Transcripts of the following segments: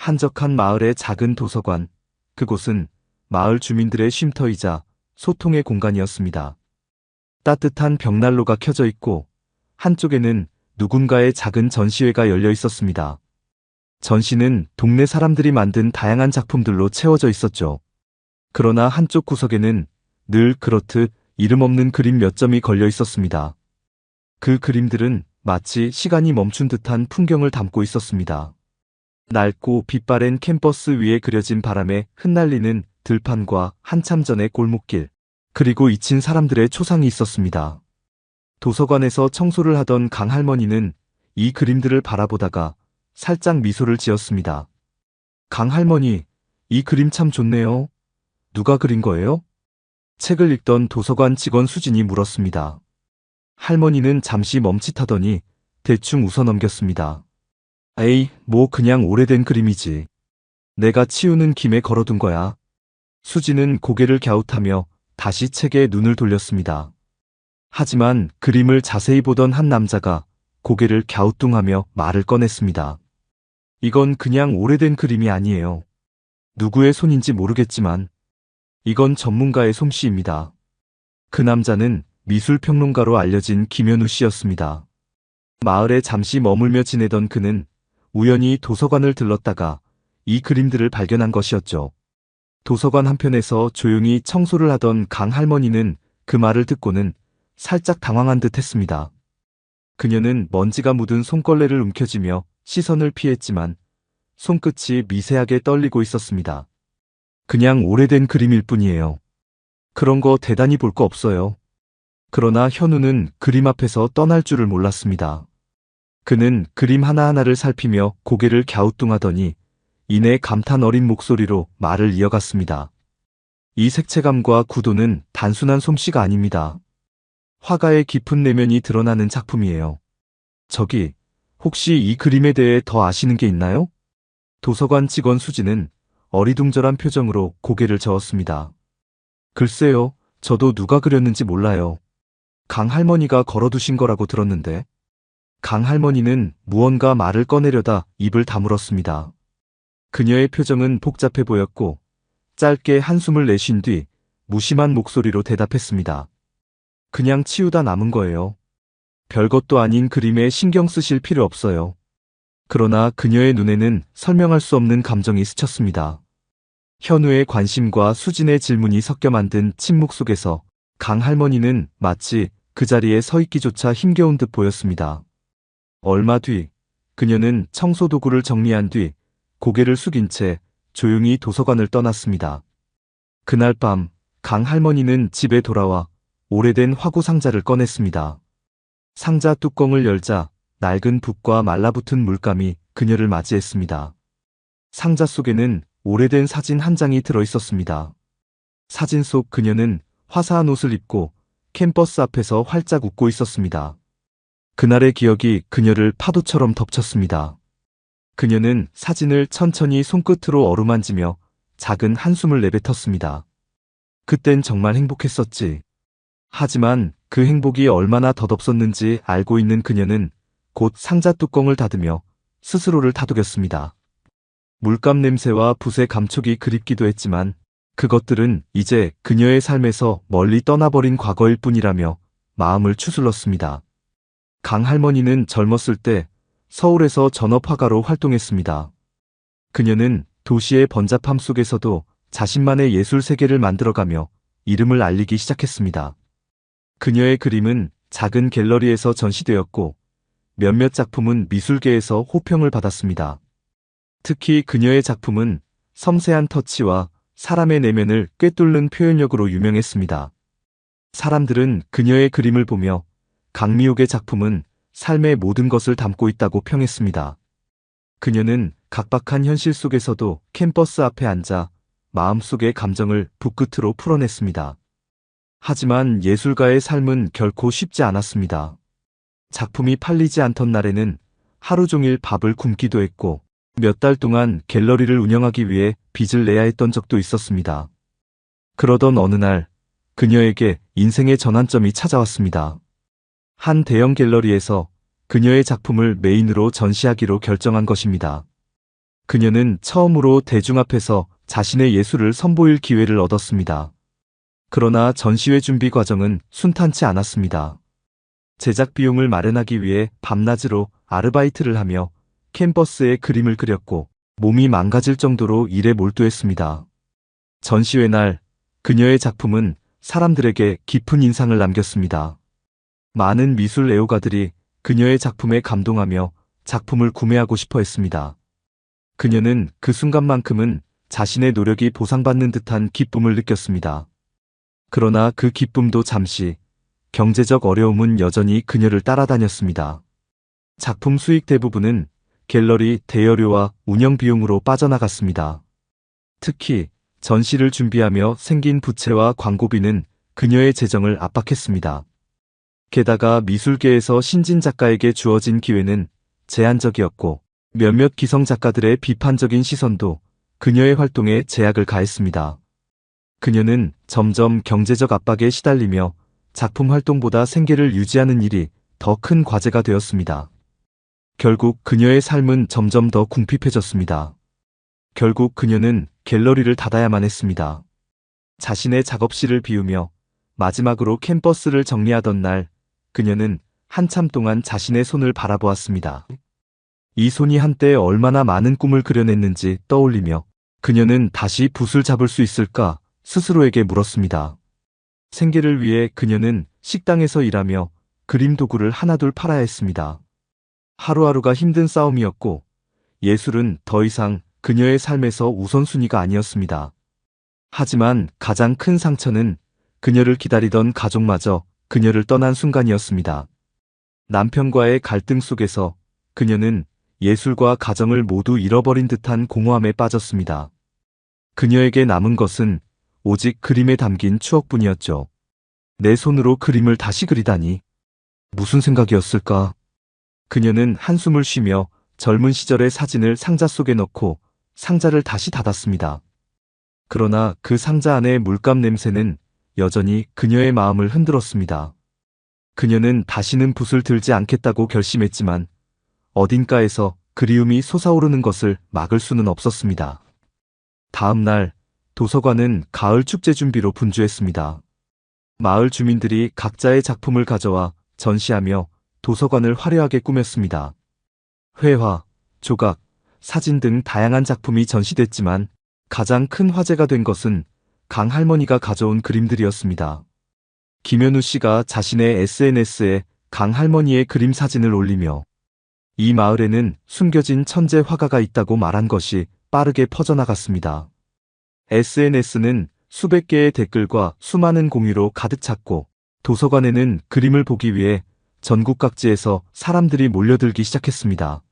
한적한 마을의 작은 도서관. 그곳은 마을 주민들의 쉼터이자 소통의 공간이었습니다. 따뜻한 벽난로가 켜져 있고 한쪽에는 누군가의 작은 전시회가 열려 있었습니다. 전시는 동네 사람들이 만든 다양한 작품들로 채워져 있었죠. 그러나 한쪽 구석에는 늘 그렇듯 이름 없는 그림 몇 점이 걸려 있었습니다. 그 그림들은 마치 시간이 멈춘 듯한 풍경을 담고 있었습니다. 낡고 빛바랜 캠퍼스 위에 그려진 바람에 흩날리는 들판과 한참 전의 골목길, 그리고 잊힌 사람들의 초상이 있었습니다. 도서관에서 청소를 하던 강할머니는 이 그림들을 바라보다가 살짝 미소를 지었습니다. 강할머니, 이 그림 참 좋네요. 누가 그린 거예요? 책을 읽던 도서관 직원 수진이 물었습니다. 할머니는 잠시 멈칫하더니 대충 웃어넘겼습니다. 에이, 뭐 그냥 오래된 그림이지. 내가 치우는 김에 걸어둔 거야. 수진은 고개를 갸웃하며 다시 책에 눈을 돌렸습니다. 하지만 그림을 자세히 보던 한 남자가 고개를 갸우뚱하며 말을 꺼냈습니다. 이건 그냥 오래된 그림이 아니에요. 누구의 손인지 모르겠지만 이건 전문가의 솜씨입니다. 그 남자는 미술평론가로 알려진 김현우 씨였습니다. 마을에 잠시 머물며 지내던 그는 우연히 도서관을 들렀다가 이 그림들을 발견한 것이었죠. 도서관 한편에서 조용히 청소를 하던 강할머니는 그 말을 듣고는 살짝 당황한 듯 했습니다. 그녀는 먼지가 묻은 손걸레를 움켜쥐며 시선을 피했지만 손끝이 미세하게 떨리고 있었습니다. 그냥 오래된 그림일 뿐이에요. 그런 거 대단히 볼 거 없어요. 그러나 현우는 그림 앞에서 떠날 줄을 몰랐습니다. 그는 그림 하나하나를 살피며 고개를 갸우뚱하더니 이내 감탄 어린 목소리로 말을 이어갔습니다. 이 색채감과 구도는 단순한 솜씨가 아닙니다. 화가의 깊은 내면이 드러나는 작품이에요. 저기, 혹시 이 그림에 대해 더 아시는 게 있나요? 도서관 직원 수지는 어리둥절한 표정으로 고개를 저었습니다. 글쎄요, 저도 누가 그렸는지 몰라요. 강할머니가 걸어두신 거라고 들었는데. 강할머니는 무언가 말을 꺼내려다 입을 다물었습니다. 그녀의 표정은 복잡해 보였고 짧게 한숨을 내쉰 뒤 무심한 목소리로 대답했습니다. 그냥 치우다 남은 거예요. 별것도 아닌 그림에 신경 쓰실 필요 없어요. 그러나 그녀의 눈에는 설명할 수 없는 감정이 스쳤습니다. 현우의 관심과 수진의 질문이 섞여 만든 침묵 속에서 강할머니는 마치 그 자리에 서 있기조차 힘겨운 듯 보였습니다. 얼마 뒤 그녀는 청소 도구를 정리한 뒤 고개를 숙인 채 조용히 도서관을 떠났습니다. 그날 밤 강할머니는 집에 돌아와 오래된 화구 상자를 꺼냈습니다. 상자 뚜껑을 열자 낡은 붓과 말라붙은 물감이 그녀를 맞이했습니다. 상자 속에는 오래된 사진 한 장이 들어있었습니다. 사진 속 그녀는 화사한 옷을 입고 캠퍼스 앞에서 활짝 웃고 있었습니다. 그날의 기억이 그녀를 파도처럼 덮쳤습니다. 그녀는 사진을 천천히 손끝으로 어루만지며 작은 한숨을 내뱉었습니다. 그땐 정말 행복했었지. 하지만 그 행복이 얼마나 덧없었는지 알고 있는 그녀는 곧 상자 뚜껑을 닫으며 스스로를 다독였습니다. 물감 냄새와 붓의 감촉이 그립기도 했지만 그것들은 이제 그녀의 삶에서 멀리 떠나버린 과거일 뿐이라며 마음을 추슬렀습니다. 강할머니는 젊었을 때 서울에서 전업화가로 활동했습니다. 그녀는 도시의 번잡함 속에서도 자신만의 예술 세계를 만들어가며 이름을 알리기 시작했습니다. 그녀의 그림은 작은 갤러리에서 전시되었고 몇몇 작품은 미술계에서 호평을 받았습니다. 특히 그녀의 작품은 섬세한 터치와 사람의 내면을 꿰뚫는 표현력으로 유명했습니다. 사람들은 그녀의 그림을 보며 강미옥의 작품은 삶의 모든 것을 담고 있다고 평했습니다. 그녀는 각박한 현실 속에서도 캠퍼스 앞에 앉아 마음속의 감정을 붓끝으로 풀어냈습니다. 하지만 예술가의 삶은 결코 쉽지 않았습니다. 작품이 팔리지 않던 날에는 하루 종일 밥을 굶기도 했고 몇 달 동안 갤러리를 운영하기 위해 빚을 내야 했던 적도 있었습니다. 그러던 어느 날 그녀에게 인생의 전환점이 찾아왔습니다. 한 대형 갤러리에서 그녀의 작품을 메인으로 전시하기로 결정한 것입니다. 그녀는 처음으로 대중 앞에서 자신의 예술을 선보일 기회를 얻었습니다. 그러나 전시회 준비 과정은 순탄치 않았습니다. 제작 비용을 마련하기 위해 밤낮으로 아르바이트를 하며 캔버스에 그림을 그렸고 몸이 망가질 정도로 일에 몰두했습니다. 전시회 날 그녀의 작품은 사람들에게 깊은 인상을 남겼습니다. 많은 미술 애호가들이 그녀의 작품에 감동하며 작품을 구매하고 싶어 했습니다. 그녀는 그 순간만큼은 자신의 노력이 보상받는 듯한 기쁨을 느꼈습니다. 그러나 그 기쁨도 잠시, 경제적 어려움은 여전히 그녀를 따라다녔습니다. 작품 수익 대부분은 갤러리 대여료와 운영 비용으로 빠져나갔습니다. 특히 전시를 준비하며 생긴 부채와 광고비는 그녀의 재정을 압박했습니다. 게다가 미술계에서 신진 작가에게 주어진 기회는 제한적이었고 몇몇 기성 작가들의 비판적인 시선도 그녀의 활동에 제약을 가했습니다. 그녀는 점점 경제적 압박에 시달리며 작품 활동보다 생계를 유지하는 일이 더 큰 과제가 되었습니다. 결국 그녀의 삶은 점점 더 궁핍해졌습니다. 결국 그녀는 갤러리를 닫아야만 했습니다. 자신의 작업실을 비우며 마지막으로 캔버스를 정리하던 날, 그녀는 한참 동안 자신의 손을 바라보았습니다. 이 손이 한때 얼마나 많은 꿈을 그려냈는지 떠올리며 그녀는 다시 붓을 잡을 수 있을까 스스로에게 물었습니다. 생계를 위해 그녀는 식당에서 일하며 그림 도구를 하나둘 팔아야 했습니다. 하루하루가 힘든 싸움이었고 예술은 더 이상 그녀의 삶에서 우선순위가 아니었습니다. 하지만 가장 큰 상처는 그녀를 기다리던 가족마저 그녀를 떠난 순간이었습니다. 남편과의 갈등 속에서 그녀는 예술과 가정을 모두 잃어버린 듯한 공허함에 빠졌습니다. 그녀에게 남은 것은 오직 그림에 담긴 추억뿐이었죠. 내 손으로 그림을 다시 그리다니. 무슨 생각이었을까? 그녀는 한숨을 쉬며 젊은 시절의 사진을 상자 속에 넣고 상자를 다시 닫았습니다. 그러나 그 상자 안의 물감 냄새는 여전히 그녀의 마음을 흔들었습니다. 그녀는 다시는 붓을 들지 않겠다고 결심했지만 어딘가에서 그리움이 솟아오르는 것을 막을 수는 없었습니다. 다음 날 도서관은 가을 축제 준비로 분주했습니다. 마을 주민들이 각자의 작품을 가져와 전시하며 도서관을 화려하게 꾸몄습니다. 회화, 조각, 사진 등 다양한 작품이 전시됐지만 가장 큰 화제가 된 것은 강 할머니가 가져온 그림들이었습니다. 김현우 씨가 자신의 SNS에 강 할머니의 그림 사진을 올리며 이 마을에는 숨겨진 천재 화가가 있다고 말한 것이 빠르게 퍼져나갔습니다. SNS는 수백 개의 댓글과 수많은 공유로 가득 찼고 도서관에는 그림을 보기 위해 전국 각지에서 사람들이 몰려들기 시작했습니다.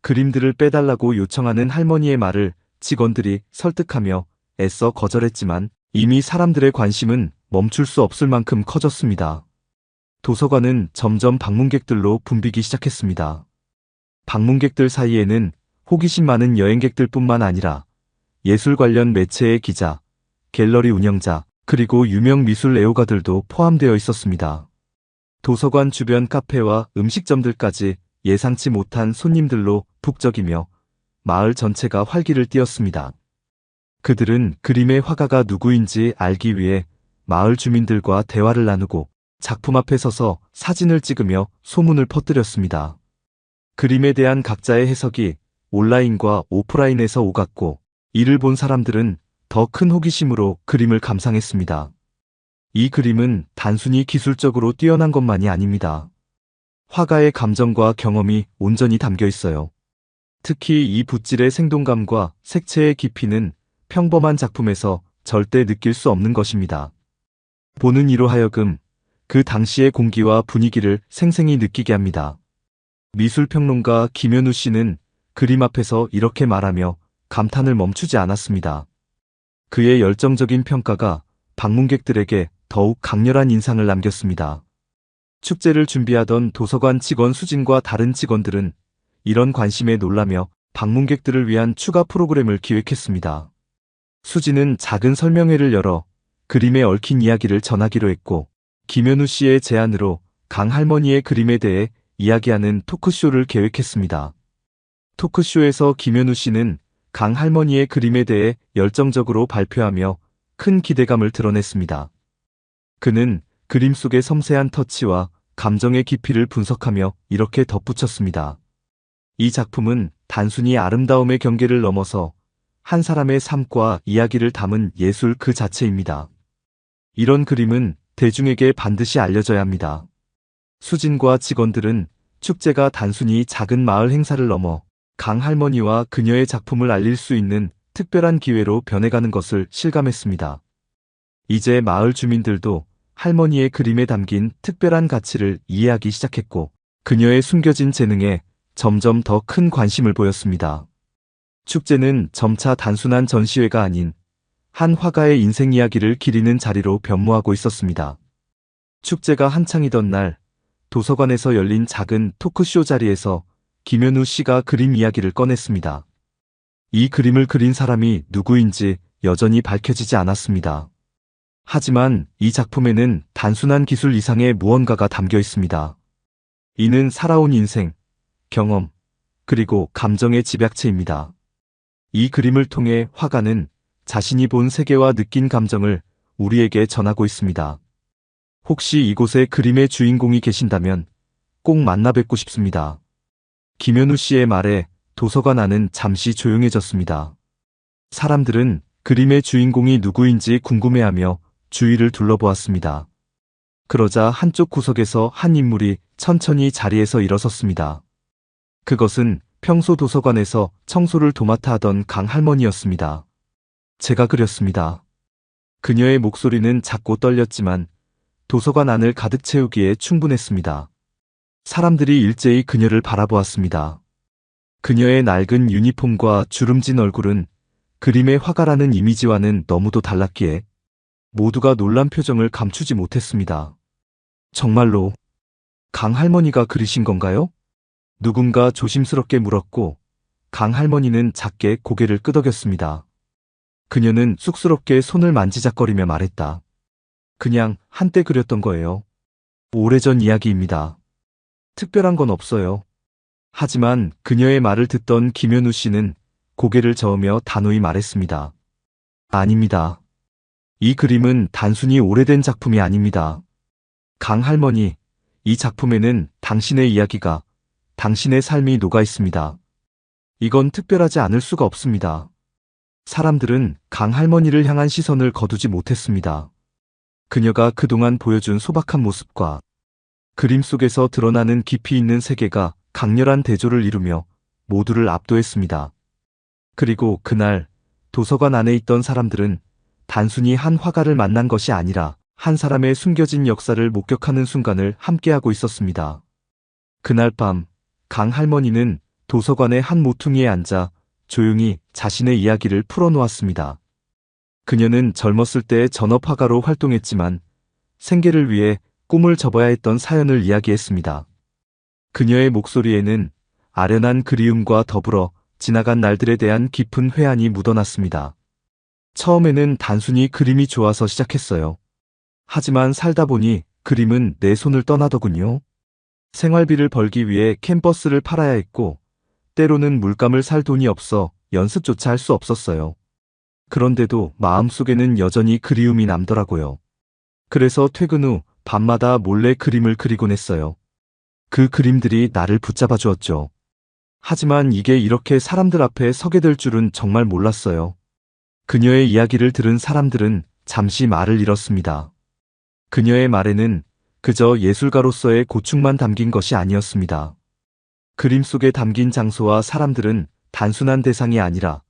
그림들을 빼달라고 요청하는 할머니의 말을 직원들이 설득하며 애써 거절했지만 이미 사람들의 관심은 멈출 수 없을 만큼 커졌습니다. 도서관은 점점 방문객들로 붐비기 시작했습니다. 방문객들 사이에는 호기심 많은 여행객들뿐만 아니라 예술 관련 매체의 기자, 갤러리 운영자, 그리고 유명 미술 애호가들도 포함되어 있었습니다. 도서관 주변 카페와 음식점들까지 예상치 못한 손님들로 북적이며 마을 전체가 활기를 띠었습니다. 그들은 그림의 화가가 누구인지 알기 위해 마을 주민들과 대화를 나누고 작품 앞에 서서 사진을 찍으며 소문을 퍼뜨렸습니다. 그림에 대한 각자의 해석이 온라인과 오프라인에서 오갔고 이를 본 사람들은 더 큰 호기심으로 그림을 감상했습니다. 이 그림은 단순히 기술적으로 뛰어난 것만이 아닙니다. 화가의 감정과 경험이 온전히 담겨 있어요. 특히 이 붓질의 생동감과 색채의 깊이는 평범한 작품에서 절대 느낄 수 없는 것입니다. 보는 이로 하여금 그 당시의 공기와 분위기를 생생히 느끼게 합니다. 미술평론가 김현우 씨는 그림 앞에서 이렇게 말하며 감탄을 멈추지 않았습니다. 그의 열정적인 평가가 방문객들에게 더욱 강렬한 인상을 남겼습니다. 축제를 준비하던 도서관 직원 수진과 다른 직원들은 이런 관심에 놀라며 방문객들을 위한 추가 프로그램을 기획했습니다. 수진은 작은 설명회를 열어 그림에 얽힌 이야기를 전하기로 했고 김현우 씨의 제안으로 강 할머니의 그림에 대해 이야기하는 토크쇼를 계획했습니다. 토크쇼에서 김현우 씨는 강 할머니의 그림에 대해 열정적으로 발표하며 큰 기대감을 드러냈습니다. 그는 그림 속의 섬세한 터치와 감정의 깊이를 분석하며 이렇게 덧붙였습니다. 이 작품은 단순히 아름다움의 경계를 넘어서 한 사람의 삶과 이야기를 담은 예술 그 자체입니다. 이런 그림은 대중에게 반드시 알려져야 합니다. 수진과 직원들은 축제가 단순히 작은 마을 행사를 넘어 강 할머니와 그녀의 작품을 알릴 수 있는 특별한 기회로 변해가는 것을 실감했습니다. 이제 마을 주민들도 할머니의 그림에 담긴 특별한 가치를 이해하기 시작했고, 그녀의 숨겨진 재능에 점점 더 큰 관심을 보였습니다. 축제는 점차 단순한 전시회가 아닌 한 화가의 인생 이야기를 기리는 자리로 변모하고 있었습니다. 축제가 한창이던 날, 도서관에서 열린 작은 토크쇼 자리에서 김현우 씨가 그림 이야기를 꺼냈습니다. 이 그림을 그린 사람이 누구인지 여전히 밝혀지지 않았습니다. 하지만 이 작품에는 단순한 기술 이상의 무언가가 담겨 있습니다. 이는 살아온 인생, 경험, 그리고 감정의 집약체입니다. 이 그림을 통해 화가는 자신이 본 세계와 느낀 감정을 우리에게 전하고 있습니다. 혹시 이곳에 그림의 주인공이 계신다면 꼭 만나 뵙고 싶습니다. 김현우 씨의 말에 도서관 안은 잠시 조용해졌습니다. 사람들은 그림의 주인공이 누구인지 궁금해하며 주위를 둘러보았습니다. 그러자 한쪽 구석에서 한 인물이 천천히 자리에서 일어섰습니다. 그것은 평소 도서관에서 청소를 도맡아 하던 강 할머니였습니다. 제가 그렸습니다. 그녀의 목소리는 작고 떨렸지만 도서관 안을 가득 채우기에 충분했습니다. 사람들이 일제히 그녀를 바라보았습니다. 그녀의 낡은 유니폼과 주름진 얼굴은 그림의 화가라는 이미지와는 너무도 달랐기에 모두가 놀란 표정을 감추지 못했습니다. 정말로 강 할머니가 그리신 건가요? 누군가 조심스럽게 물었고 강 할머니는 작게 고개를 끄덕였습니다. 그녀는 쑥스럽게 손을 만지작거리며 말했다. 그냥 한때 그렸던 거예요. 오래전 이야기입니다. 특별한 건 없어요. 하지만 그녀의 말을 듣던 김현우 씨는 고개를 저으며 단호히 말했습니다. 아닙니다. 이 그림은 단순히 오래된 작품이 아닙니다. 강 할머니, 이 작품에는 당신의 이야기가, 당신의 삶이 녹아 있습니다. 이건 특별하지 않을 수가 없습니다. 사람들은 강 할머니를 향한 시선을 거두지 못했습니다. 그녀가 그동안 보여준 소박한 모습과 그림 속에서 드러나는 깊이 있는 세계가 강렬한 대조를 이루며 모두를 압도했습니다. 그리고 그날 도서관 안에 있던 사람들은 단순히 한 화가를 만난 것이 아니라 한 사람의 숨겨진 역사를 목격하는 순간을 함께하고 있었습니다. 그날 밤 강 할머니는 도서관의 한 모퉁이에 앉아 조용히 자신의 이야기를 풀어놓았습니다. 그녀는 젊었을 때 전업 화가로 활동했지만 생계를 위해 꿈을 접어야 했던 사연을 이야기했습니다. 그녀의 목소리에는 아련한 그리움과 더불어 지나간 날들에 대한 깊은 회한이 묻어났습니다. 처음에는 단순히 그림이 좋아서 시작했어요. 하지만 살다 보니 그림은 내 손을 떠나더군요. 생활비를 벌기 위해 캔버스를 팔아야 했고, 때로는 물감을 살 돈이 없어 연습조차 할 수 없었어요. 그런데도 마음속에는 여전히 그리움이 남더라고요. 그래서 퇴근 후 밤마다 몰래 그림을 그리곤 했어요. 그 그림들이 나를 붙잡아 주었죠. 하지만 이게 이렇게 사람들 앞에 서게 될 줄은 정말 몰랐어요. 그녀의 이야기를 들은 사람들은 잠시 말을 잃었습니다. 그녀의 말에는 그저 예술가로서의 고충만 담긴 것이 아니었습니다. 그림 속에 담긴 장소와 사람들은 단순한 대상이 아니라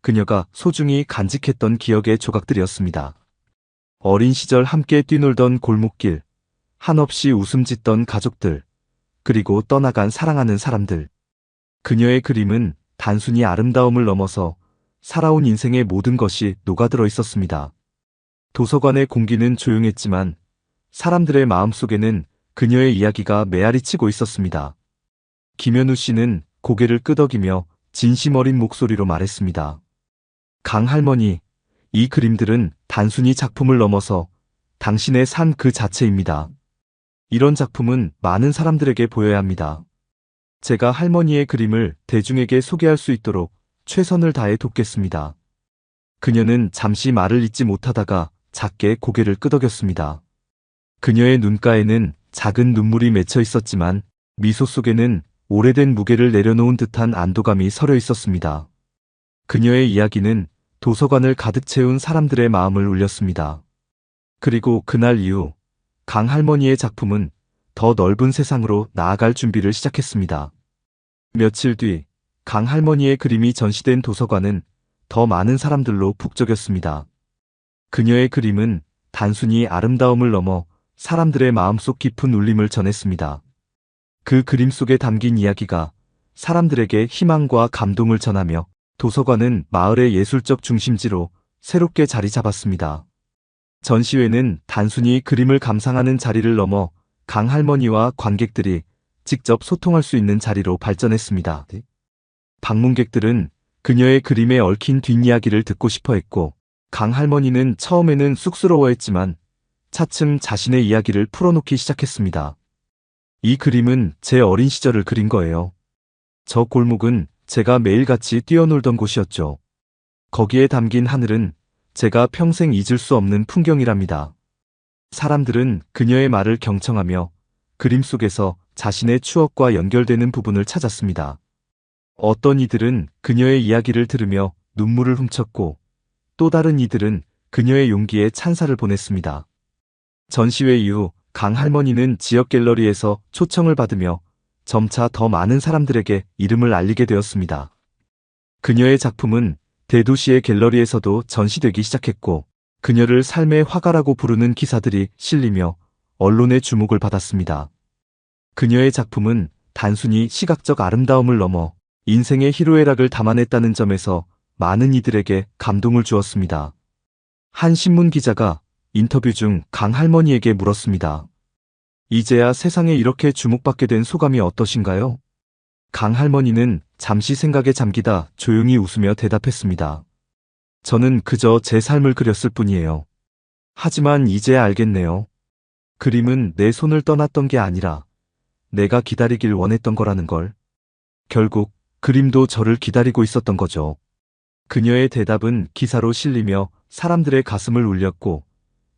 그녀가 소중히 간직했던 기억의 조각들이었습니다. 어린 시절 함께 뛰놀던 골목길, 한없이 웃음 짓던 가족들, 그리고 떠나간 사랑하는 사람들. 그녀의 그림은 단순히 아름다움을 넘어서 살아온 인생의 모든 것이 녹아들어 있었습니다. 도서관의 공기는 조용했지만 사람들의 마음속에는 그녀의 이야기가 메아리치고 있었습니다. 김현우 씨는 고개를 끄덕이며 진심 어린 목소리로 말했습니다. 강 할머니, 이 그림들은 단순히 작품을 넘어서 당신의 삶 그 자체입니다. 이런 작품은 많은 사람들에게 보여야 합니다. 제가 할머니의 그림을 대중에게 소개할 수 있도록 최선을 다해 돕겠습니다. 그녀는 잠시 말을 잇지 못하다가 작게 고개를 끄덕였습니다. 그녀의 눈가에는 작은 눈물이 맺혀 있었지만 미소 속에는 오래된 무게를 내려놓은 듯한 안도감이 서려 있었습니다. 그녀의 이야기는 도서관을 가득 채운 사람들의 마음을 울렸습니다. 그리고 그날 이후 강 할머니의 작품은 더 넓은 세상으로 나아갈 준비를 시작했습니다. 며칠 뒤 강 할머니의 그림이 전시된 도서관은 더 많은 사람들로 북적였습니다. 그녀의 그림은 단순히 아름다움을 넘어 사람들의 마음속 깊은 울림을 전했습니다. 그 그림 속에 담긴 이야기가 사람들에게 희망과 감동을 전하며 도서관은 마을의 예술적 중심지로 새롭게 자리 잡았습니다. 전시회는 단순히 그림을 감상하는 자리를 넘어 강 할머니와 관객들이 직접 소통할 수 있는 자리로 발전했습니다. 방문객들은 그녀의 그림에 얽힌 뒷이야기를 듣고 싶어 했고, 강 할머니는 처음에는 쑥스러워했지만 차츰 자신의 이야기를 풀어놓기 시작했습니다. 이 그림은 제 어린 시절을 그린 거예요. 저 골목은 제가 매일같이 뛰어놀던 곳이었죠. 거기에 담긴 하늘은 제가 평생 잊을 수 없는 풍경이랍니다. 사람들은 그녀의 말을 경청하며 그림 속에서 자신의 추억과 연결되는 부분을 찾았습니다. 어떤 이들은 그녀의 이야기를 들으며 눈물을 훔쳤고, 또 다른 이들은 그녀의 용기에 찬사를 보냈습니다. 전시회 이후 강 할머니는 지역 갤러리에서 초청을 받으며 점차 더 많은 사람들에게 이름을 알리게 되었습니다. 그녀의 작품은 대도시의 갤러리에서도 전시되기 시작했고, 그녀를 삶의 화가라고 부르는 기사들이 실리며 언론의 주목을 받았습니다. 그녀의 작품은 단순히 시각적 아름다움을 넘어 인생의 희로애락을 담아냈다는 점에서 많은 이들에게 감동을 주었습니다. 한 신문 기자가 인터뷰 중 강 할머니에게 물었습니다. 이제야 세상에 이렇게 주목받게 된 소감이 어떠신가요? 강 할머니는 잠시 생각에 잠기다 조용히 웃으며 대답했습니다. 저는 그저 제 삶을 그렸을 뿐이에요. 하지만 이제야 알겠네요. 그림은 내 손을 떠났던 게 아니라 내가 기다리길 원했던 거라는 걸. 결국 그림도 저를 기다리고 있었던 거죠. 그녀의 대답은 기사로 실리며 사람들의 가슴을 울렸고,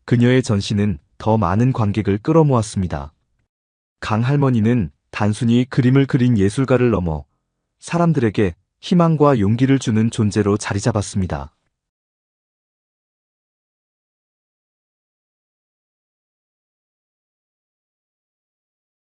그녀의 전시는 더 많은 관객을 끌어모았습니다. 강 할머니는 단순히 그림을 그린 예술가를 넘어 사람들에게 희망과 용기를 주는 존재로 자리 잡았습니다.